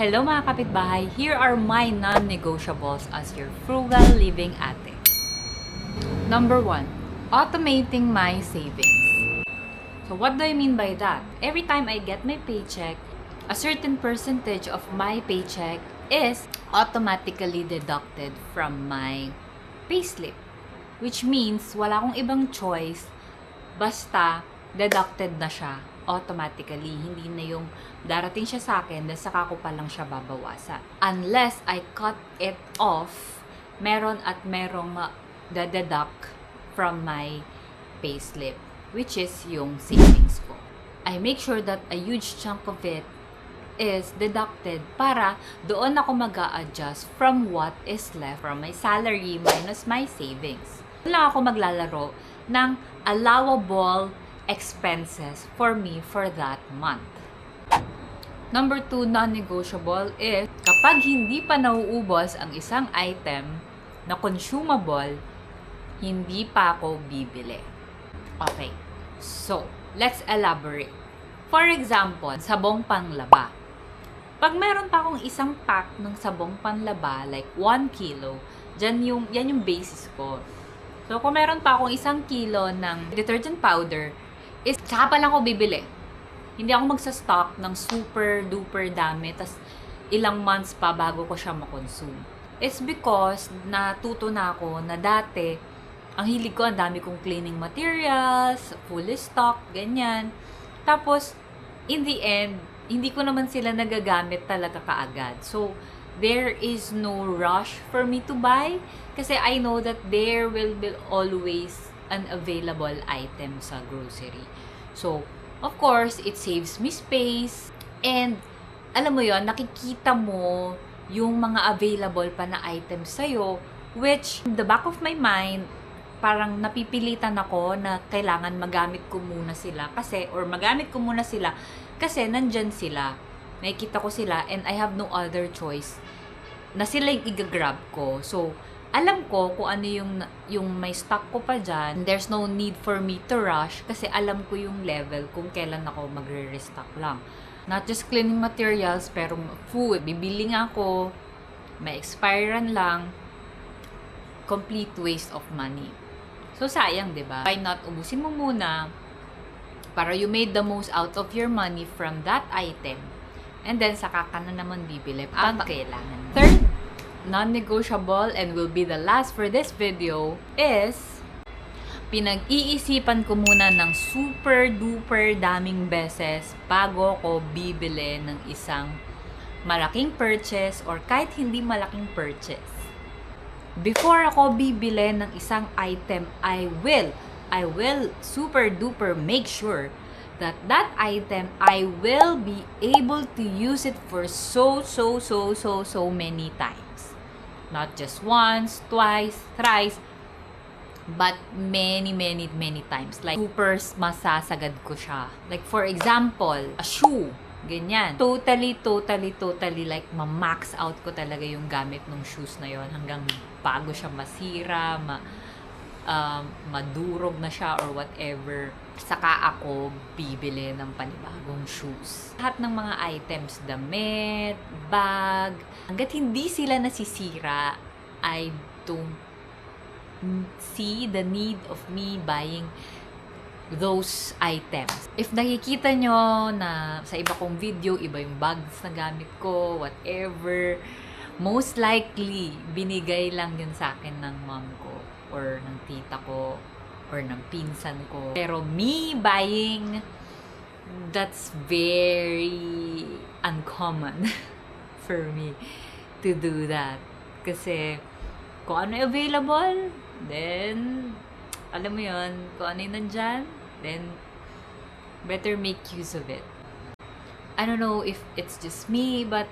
Hello mga kapitbahay, here are my non-negotiables as your frugal living ate. Number 1, automating my savings. So what do I mean by that? Every time I get my paycheck, a certain percentage of my paycheck is automatically deducted from my payslip. Which means wala akong ibang choice, basta deducted na siya automatically. Hindi na yung darating siya sa akin, dahil saka ko pa lang siya babawasan. Unless I cut it off, meron at merong deduct from my payslip, which is yung savings ko. I make sure that a huge chunk of it is deducted para doon ako mag-a-adjust from what is left from my salary minus my savings. Doon lang ako maglalaro ng allowable expenses for me for that month. Number 2, non-negotiable is kapag hindi pa nauubos ang isang item na consumable, hindi pa ako bibili. Okay, so let's elaborate. For example, sabong panglaba. Pag meron pa akong isang pack ng sabong panlaba, like 1 kilo, yan yung basis ko. So, kung meron pa akong 1 kilo ng detergent powder, saka pa lang ako bibili. Hindi ako magsa-stock ng super duper dami, tas ilang months pa bago ko siya makonsume. It's because natuto na ako na dati, ang hilig ko, ang dami kong cleaning materials, fully stock, ganyan. Tapos, in the end, hindi ko naman sila nagagamit talaga kaagad. So, there is no rush for me to buy kasi I know that there will be always an available item sa grocery. So, of course, it saves me space and alam mo yon, nakikita mo yung mga available pa na items sa'yo, which in the back of my mind, parang napipilitan ako na kailangan magamit ko muna sila kasi nandyan sila. Nakikita ko sila and I have no other choice na sila yung i-grab ko. So, alam ko kung ano yung may stock ko pa dyan. There's no need for me to rush kasi alam ko yung level kung kailan ako magre-restock lang. Not just cleaning materials, pero food. Bibili nga ako, may expiran lang, complete waste of money. So, sayang, diba? Why not ubusin mo muna para you made the most out of your money from that item. And then, saka ka na naman bibili pag kailangan. Third, non-negotiable and will be the last for this video is pinag-iisipan ko muna ng super duper daming beses bago ko bibili ng isang malaking purchase or kahit hindi malaking purchase. Before ako bibili ng isang item, I will super duper make sure that item I will be able to use it for so many times. Not just once, twice, thrice, but many times. Like, super masasagad ko siya. Like, for example, a shoe. Ganyan. Totally, like, ma-max out ko talaga yung gamit ng shoes na yon hanggang bago siya masira, madurog na siya or whatever. Saka ako bibili ng panibagong shoes. Lahat ng mga items, damit, bag, hanggat hindi sila nasisira, I don't see the need of me buying those items. If nakikita nyo na sa iba kong video, iba yung bags na gamit ko, whatever, most likely, binigay lang yun sa akin ng mom ko or ng tita ko or ng pinsan ko. Pero me buying, that's very uncommon for me to do that. Kasi kung ano available, then alam mo yun, kung ano yung nandyan, then better make use of it. I don't know if it's just me, but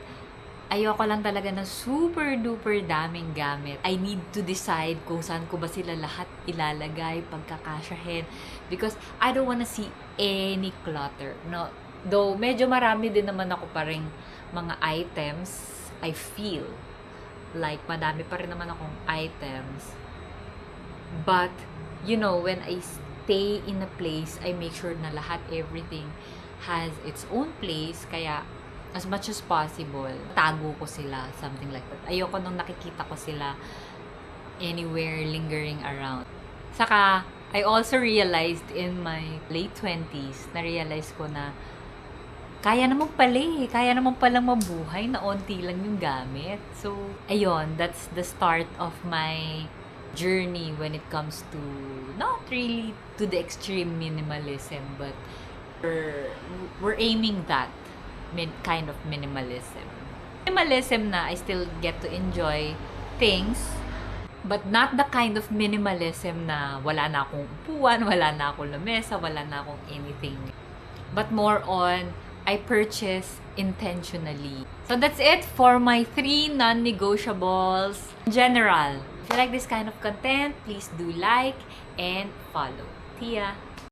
ayoko lang talaga ng super duper daming gamit. I need to decide kung saan ko ba sila lahat ilalagay, pagkakasyahin. Because I don't wanna see any clutter. No, though medyo marami din naman ako pa rin mga items, I feel like madami pa rin naman akong items. But, you know, when I stay in a place, I make sure na lahat, everything has its own place. Kaya, as much as possible, tago ko sila, something like that. Ayoko nung nakikita ko sila anywhere lingering around. Saka, I also realized in my late 20s, na-realize ko na kaya naman pala kaya naman palang mabuhay na onti lang yung gamit. So, ayun, that's the start of my journey when it comes to, not really to the extreme minimalism, but we're aiming that kind of minimalism. Minimalism na I still get to enjoy things, but not the kind of minimalism na wala na akong upuan, wala na akong lamesa, wala na akong anything. But more on, I purchase intentionally. So that's it for my 3 non-negotiables. In general, if you like this kind of content, please do like and follow. Tia!